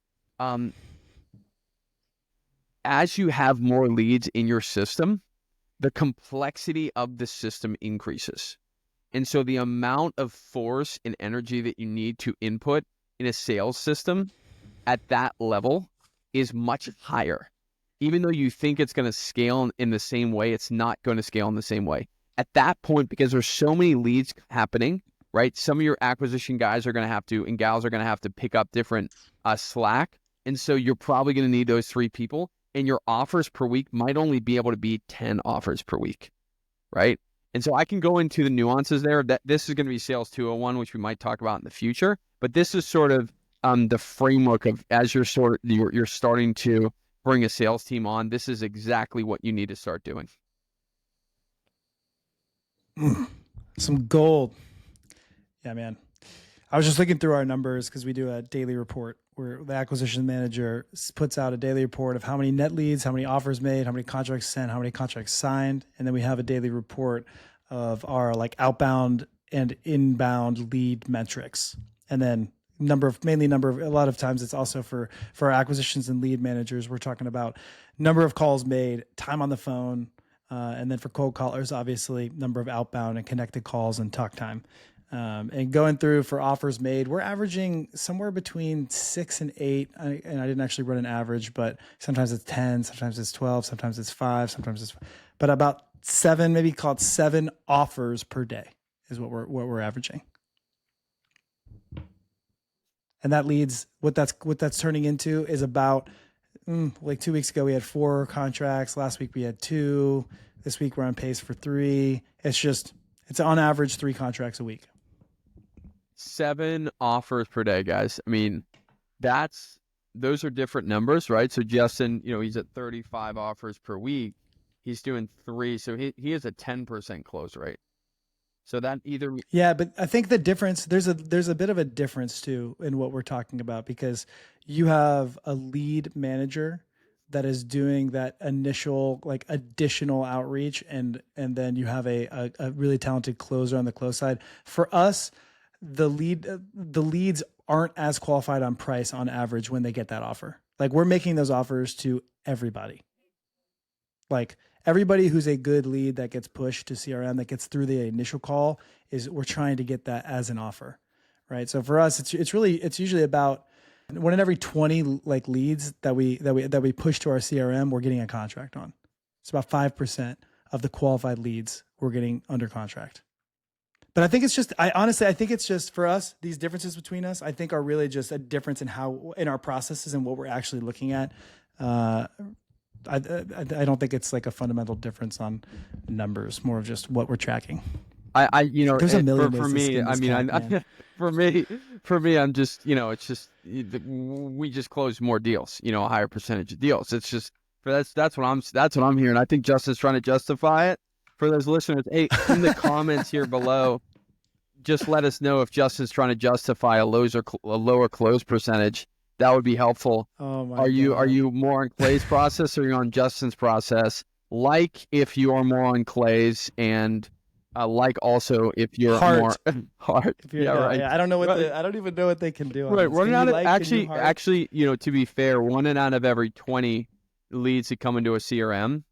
as you have more leads in your system, the complexity of the system increases. And so the amount of force and energy that you need to input in a sales system at that level is much higher. Even though you think it's going to scale in the same way, it's not going to scale in the same way. At that point, because there's so many leads happening, right? Some of your acquisition guys are going to have to, and gals are going to have to pick up different slack. And so you're probably going to need those 3 people, and your offers per week might only be able to be 10 offers per week, right? And so I can go into the nuances there. That this is going to be Sales 201, which we might talk about in the future. But this is sort of the framework of as you're starting to bring a sales team on. This is exactly what you need to start doing. Some gold. Yeah, man. I was just looking through our numbers because we do a daily report where the acquisition manager puts out a daily report of how many net leads, how many offers made, how many contracts sent, how many contracts signed. And then we have a daily report of our like outbound and inbound lead metrics. And then a lot of times it's also for our acquisitions and lead managers. We're talking about number of calls made, time on the phone, and then for cold callers, obviously number of outbound and connected calls and talk time. And going through for offers made, we're averaging somewhere between 6 and 8. And I didn't actually run an average, but sometimes it's 10, sometimes it's 12, sometimes it's 5, but about 7, maybe call it 7 offers per day is what we're averaging. And that leads, what that's turning into is about, like 2 weeks ago, we had 4 contracts. Last week we had 2. This week we're on pace for 3. It's on average 3 contracts a week. 7 offers per day, guys. I mean, those are different numbers, right? So Justin, he's at 35 offers per week. He's doing 3. So he has a 10% close rate. So that either. Yeah, but I think the difference, there's a bit of a difference too in what we're talking about, because you have a lead manager that is doing that initial like additional outreach, and then you have a really talented closer on the close side. For us, the leads aren't as qualified on price on average when they get that offer. Like we're making those offers to everybody. Like everybody who's a good lead that gets pushed to CRM, that gets through the initial call, we're trying to get that as an offer, right? So for us, it's usually about 1 in every 20 like leads that we push to our CRM, we're getting a contract on. It's about 5% of the qualified leads we're getting under contract. But I think it's just, I think it's just for us, these differences between us, I think are really just a difference in our processes and what we're actually looking at. I don't think it's like a fundamental difference on numbers, more of just what we're tracking. There's a million for me. I mean, for me, I'm just, it's just we just close more deals, a higher percentage of deals. It's just that's what I'm hearing. I think Justin's trying to justify it. For those listeners, hey, in the comments here below, just let us know if Justin's trying to justify a lower close percentage. That would be helpful. Oh my God. Are you more on Clay's process or are you on Justin's process? Like if you are more on Clay's, and like also if you're more hard. Right. Yeah, I don't know I don't even know what they can do. Right. Actually, to be fair, 1 out of every 20 leads that come into a CRM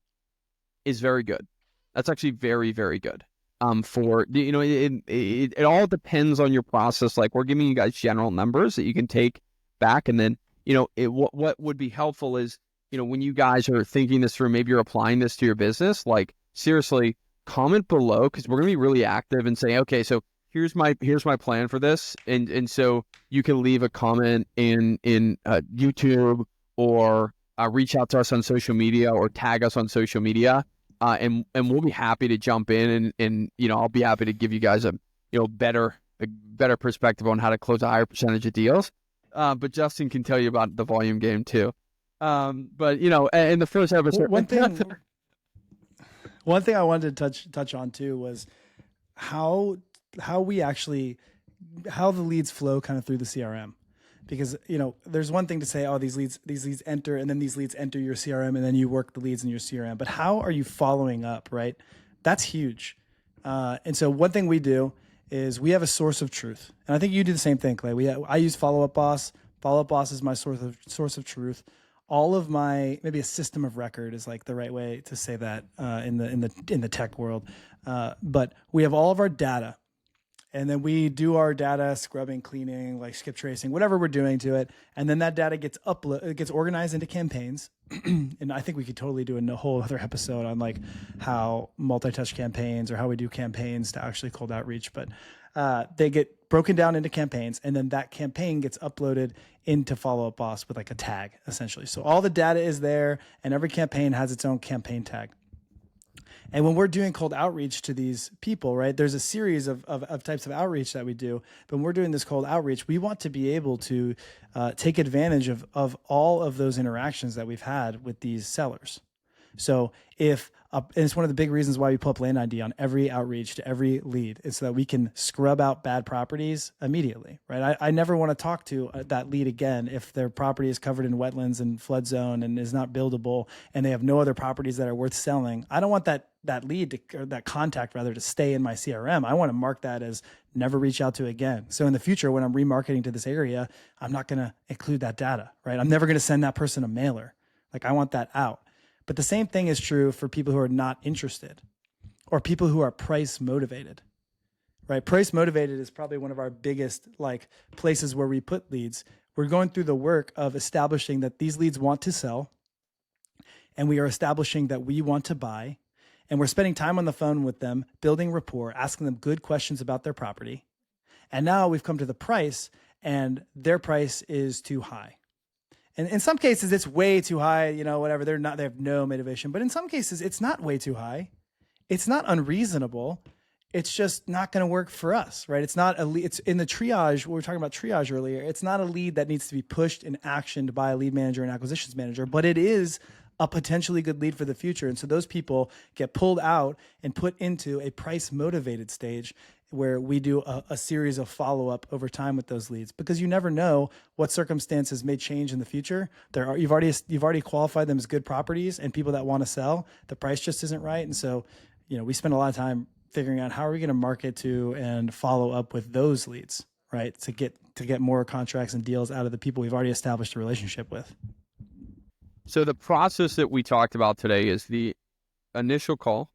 is very good. That's actually very, very good. It all depends on your process. Like we're giving you guys general numbers that you can take back, and then what would be helpful is when you guys are thinking this through, maybe you're applying this to your business. Like seriously, comment below, because we're gonna be really active and say, okay, so here's my plan for this, and so you can leave a comment in YouTube, or reach out to us on social media, or tag us on social media. And we'll be happy to jump in, and I'll be happy to give you guys a better perspective on how to close a higher percentage of deals. But Justin can tell you about the volume game too. But in the first episode, one thing I wanted to touch on too was how the leads flow kind of through the CRM. Because, there's one thing to say, oh, these leads enter, and then these leads enter your CRM, and then you work the leads in your CRM. But how are you following up, right? That's huge. And so one thing we do is we have a source of truth. And I think you do the same thing, Clay. I use Follow Up Boss. Follow Up Boss is my source of truth. All of maybe a system of record is like the right way to say that in the tech world. But we have all of our data. And then we do our data scrubbing, cleaning, like skip tracing, whatever we're doing to it. And then that data gets it gets organized into campaigns. And I think we could totally do a whole other episode on like how multi-touch campaigns or how we do campaigns to actually cold outreach. But they get broken down into campaigns, and then that campaign gets uploaded into Follow Up Boss with like a tag, essentially. So all the data is there, and every campaign has its own campaign tag. And when we're doing cold outreach to these people, right, there's a series of types of outreach that we do. But when we're doing this cold outreach, we want to be able to take advantage of all of those interactions that we've had with these sellers. So and it's one of the big reasons why we pull up Land ID on every outreach to every lead, is so that we can scrub out bad properties immediately, right? I never want to talk to that lead again if their property is covered in wetlands and flood zone and is not buildable, and they have no other properties that are worth selling. I don't want that lead or that contact rather to stay in my CRM. I want to mark that as never reach out to again. So in the future, when I'm remarketing to this area, I'm not going to include that data, right? I'm never going to send that person a mailer. Like, I want that out. But the same thing is true for people who are not interested or people who are price motivated, right? Price motivated is probably one of our biggest like places where we put leads. We're going through the work of establishing that these leads want to sell, and we are establishing that we want to buy, and we're spending time on the phone with them, building rapport, asking them good questions about their property. And now we've come to the price, and their price is too high. And in some cases, it's way too high, you know, whatever. They have no motivation. But in some cases, it's not way too high. It's not unreasonable. It's just not going to work for us, right? It's not it's in the triage. We were talking about triage earlier. It's not a lead that needs to be pushed and actioned by a lead manager and acquisitions manager, but it is a potentially good lead for the future. And so those people get pulled out and put into a price motivated stage where we do a series of follow-up over time with those leads, because you never know what circumstances may change in the future. You've already qualified them as good properties and people that want to sell. The price just isn't right. And so, you know, we spend a lot of time figuring out how are we going to market to and follow up with those leads, right? To get more contracts and deals out of the people we've already established a relationship with. So the process that we talked about today is the initial call,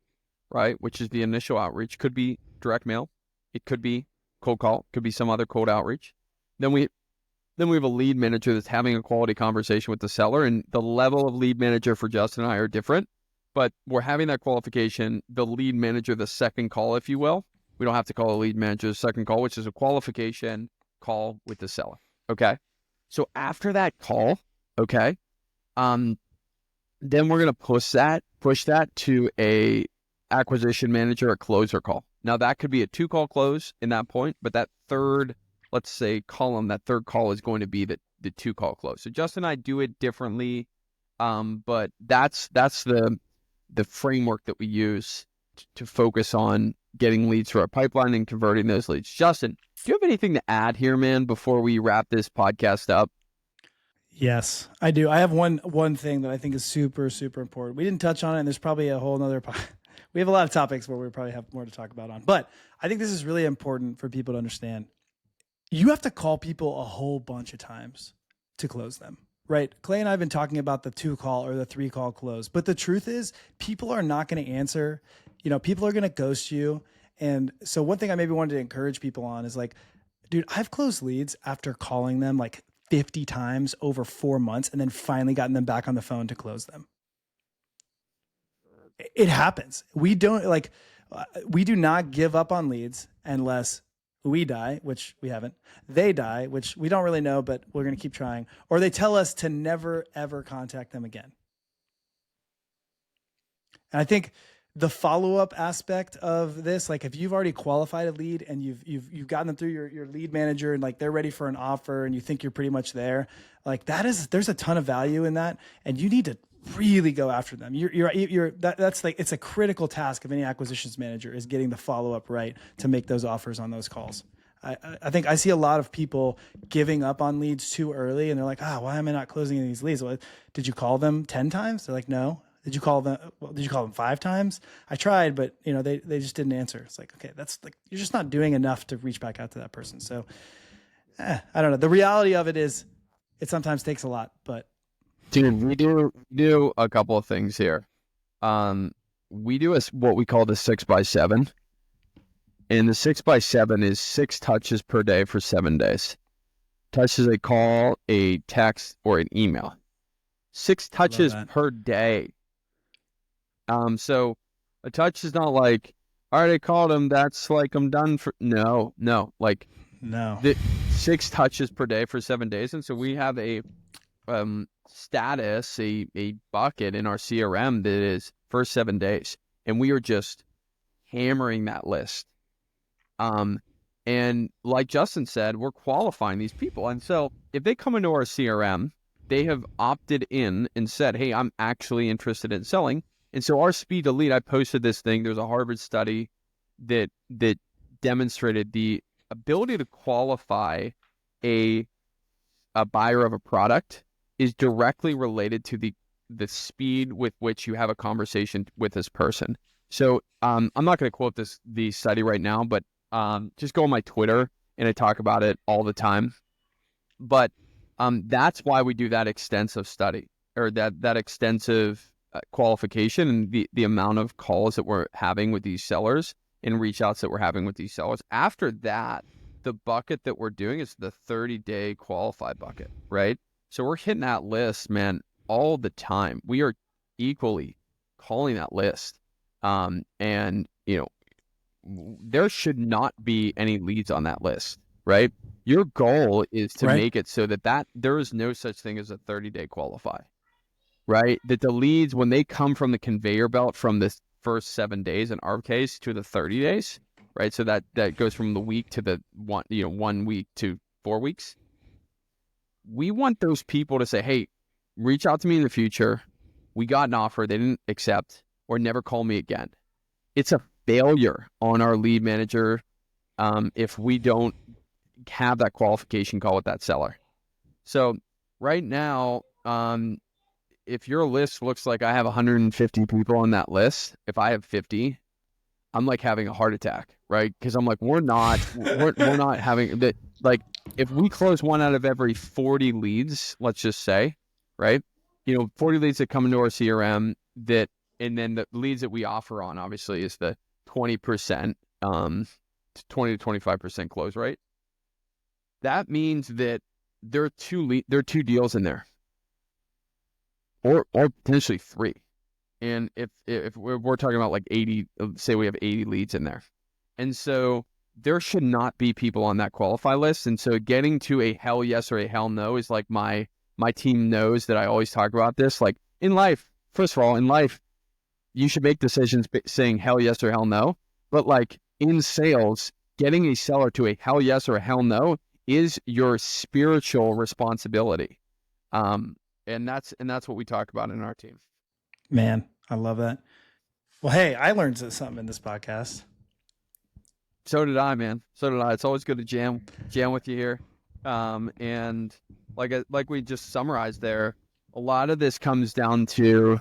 right? Which is the initial outreach. Could be direct mail. It could be cold call, could be some other cold outreach. Then we have a lead manager that's having a quality conversation with the seller, and the level of lead manager for Justin and I are different, but we're having that qualification, the lead manager, the second call, if you will. We don't have to call a lead manager the second call, which is a qualification call with the seller. Okay. So after that call, okay, then we're going to push that to a acquisition manager, a closer call. Now that could be a 2-call close in that point, but that third, let's say column, that third call is going to be the 2-call close. So Justin and I do it differently, but that's the framework that we use to focus on getting leads through our pipeline and converting those leads. Justin, do you have anything to add here, man, before we wrap this podcast up? Yes, I do. I have one thing that I think is super, super important. We didn't touch on it, and there's probably a whole nother we have a lot of topics where we probably have more to talk about on, but I think this is really important for people to understand. You have to call people a whole bunch of times to close them, right? Clay and I have been talking about the 2-call or the 3-call close, but the truth is people are not going to answer. You know, people are going to ghost you. And so one thing I maybe wanted to encourage people on is like, dude, I've closed leads after calling them like 50 times over 4 months and then finally gotten them back on the phone to close them. It happens. We do not give up on leads unless we die, which we haven't. They die, which we don't really know, but we're going to keep trying. Or they tell us to never, ever contact them again. And I think the follow-up aspect of this, like if you've already qualified a lead and you've gotten them through your lead manager and like they're ready for an offer and you think you're pretty much there, like there's a ton of value in that, and you need to really go after them. That's like, it's a critical task of any acquisitions manager is getting the follow-up right to make those offers on those calls. I think I see a lot of people giving up on leads too early, and they're like, why am I not closing any of these leads? Well, did you call them 10 times? They're like, no. Did you call them 5 times? I tried, but you know, they just didn't answer. It's like, okay, that's like, you're just not doing enough to reach back out to that person. So I don't know. The reality of it is it sometimes takes a lot, but dude, we do a couple of things here. We do what we call the 6x7. And the 6x7 is 6 touches per day for 7 days. Touch is a call, a text, or an email. 6 touches per day. So a touch is not like, all right, I called him. That's like I'm done for. No. Like No. 6 touches per day for 7 days, and so we have a status, a bucket in our CRM that is first 7 days, and we are just hammering that list. And like Justin said, we're qualifying these people, and so if they come into our CRM, they have opted in and said, "Hey, I'm actually interested in selling." And so our speed to lead, I posted this thing. There's a Harvard study that demonstrated the ability to qualify a buyer of a product is directly related to the speed with which you have a conversation with this person. So I'm not going to quote the study right now, but just go on my Twitter and I talk about it all the time. But that's why we do that extensive study, or that extensive qualification, and the amount of calls that we're having with these sellers and reach outs that we're having with these sellers. After that, the bucket that we're doing is the 30-day qualified bucket, right? So we're hitting that list, man, all the time. We are equally calling that list. And, there should not be any leads on that list, right? Your goal is to make it so that there is no such thing as a 30-day qualify, right? That the leads, when they come from the conveyor belt from the first 7 days, in our case, to the 30 days, right? So that goes from the week to the 1 week to 4 weeks. We want those people to say, "Hey, reach out to me in the future. We got an offer. They didn't accept, or never call me again." It's a failure on our lead manager if we don't have that qualification call with that seller. So right now, if your list looks like I have 150 people on that list, if I have 50, I'm like having a heart attack, right? Because I'm like, we're not having that. Like, if we close 1 out of every 40 leads, let's just say, right? 40 leads that come into our CRM and then the leads that we offer on, obviously, is the 20%, 20 to 25% close rate. That means that there are 2 deals in there, or potentially 3. And if we're talking about like 80, say we have 80 leads in there. And so there should not be people on that qualify list. And so getting to a hell yes or a hell no is like my team knows that I always talk about this. Like in life, first of all, you should make decisions saying hell yes or hell no. But like in sales, getting a seller to a hell yes or a hell no is your spiritual responsibility. And that's what we talk about in our team. Man, I love that. Well, hey, I learned something in this podcast. So did I, man. So did I. It's always good to jam with you here. And like we just summarized there, a lot of this comes down to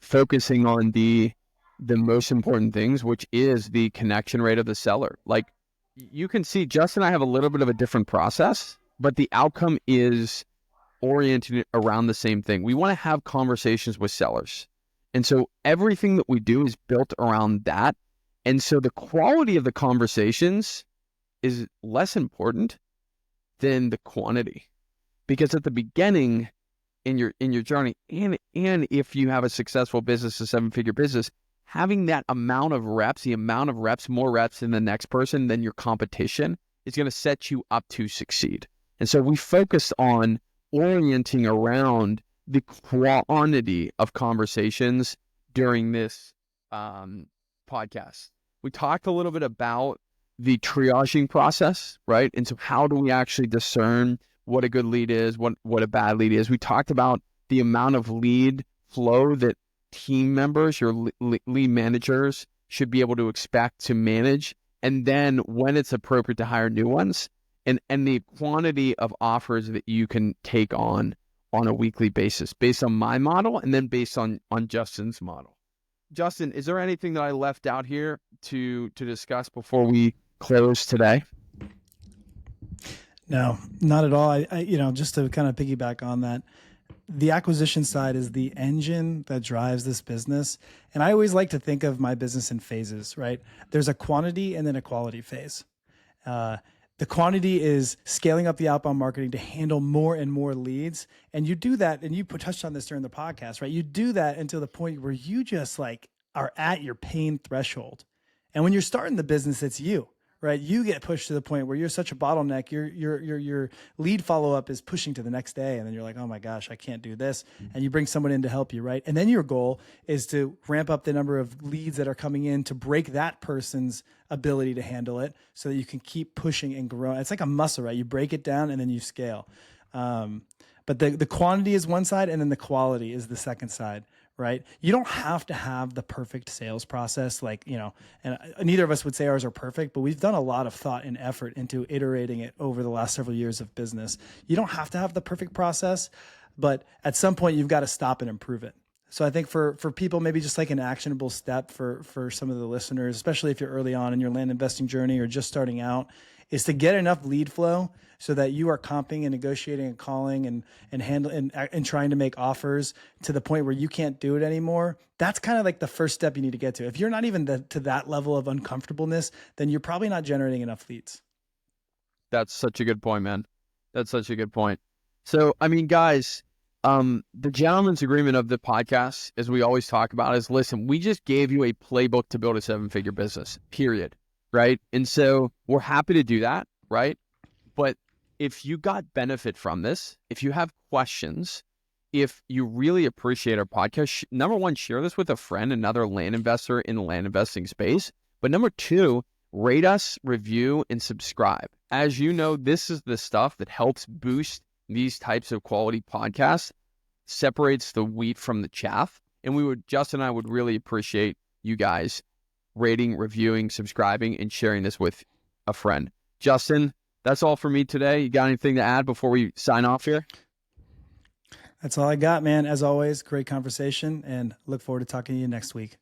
focusing on the most important things, which is the connection rate of the seller. Like you can see, Justin and I have a little bit of a different process, but the outcome is oriented around the same thing. We want to have conversations with sellers. And so everything that we do is built around that. And so the quality of the conversations is less important than the quantity. Because at the beginning in your journey, and if you have a successful business, a 7-figure business, having that amount of reps, more reps than the next person, than your competition, is going to set you up to succeed. And so we focus on orienting around the quantity of conversations during this podcast. We talked a little bit about the triaging process, right? And so how do we actually discern what a good lead is, what a bad lead is? We talked about the amount of lead flow that team members, your lead managers, should be able to expect to manage, and then when it's appropriate to hire new ones, and the quantity of offers that you can take on a weekly basis based on my model, and then based on Justin's model. Justin, is there anything that I left out here to discuss before we close today? No, not at all. I just to kind of piggyback on that, the acquisition side is the engine that drives this business. And I always like to think of my business in phases, right? There's a quantity and then a quality phase. The quantity is scaling up the outbound marketing to handle more and more leads. And you do that, and you touched on this during the podcast, right? You do that until the point where you just like are at your pain threshold. And when you're starting the business, it's you, right? You get pushed to the point where you're such a bottleneck. Your lead follow-up is pushing to the next day. And then you're like, oh my gosh, I can't do this. And you bring someone in to help you, right? And then your goal is to ramp up the number of leads that are coming in to break that person's ability to handle it so that you can keep pushing and growing. It's like a muscle, right? You break it down and then you scale. But the quantity is one side, and then the quality is the second side, right? You don't have to have the perfect sales process, like, and neither of us would say ours are perfect, but we've done a lot of thought and effort into iterating it over the last several years of business. You don't have to have the perfect process, but at some point you've got to stop and improve it. So I think for people, maybe just like an actionable step for some of the listeners, especially if you're early on in your land investing journey or just starting out, is to get enough lead flow so that you are comping and negotiating and calling and handling and trying to make offers to the point where you can't do it anymore. That's kind of like the first step you need to get to. If you're not even to that level of uncomfortableness, then you're probably not generating enough leads. That's such a good point, man. That's such a good point. So, I mean, guys, the gentleman's agreement of the podcast, as we always talk about, is listen, we just gave you a playbook to build a 7-figure business, period. Right. And so we're happy to do that. Right. But if you got benefit from this, if you have questions, if you really appreciate our podcast, number one, share this with a friend, another land investor in the land investing space. But number two, rate us, review, and subscribe. As you know, this is the stuff that helps boost these types of quality podcasts, separates the wheat from the chaff. And Justin and I would really appreciate you guys rating, reviewing, subscribing, and sharing this with a friend. Justin, that's all for me today. You got anything to add before we sign off here? That's all I got, man. As always, great conversation, and look forward to talking to you next week.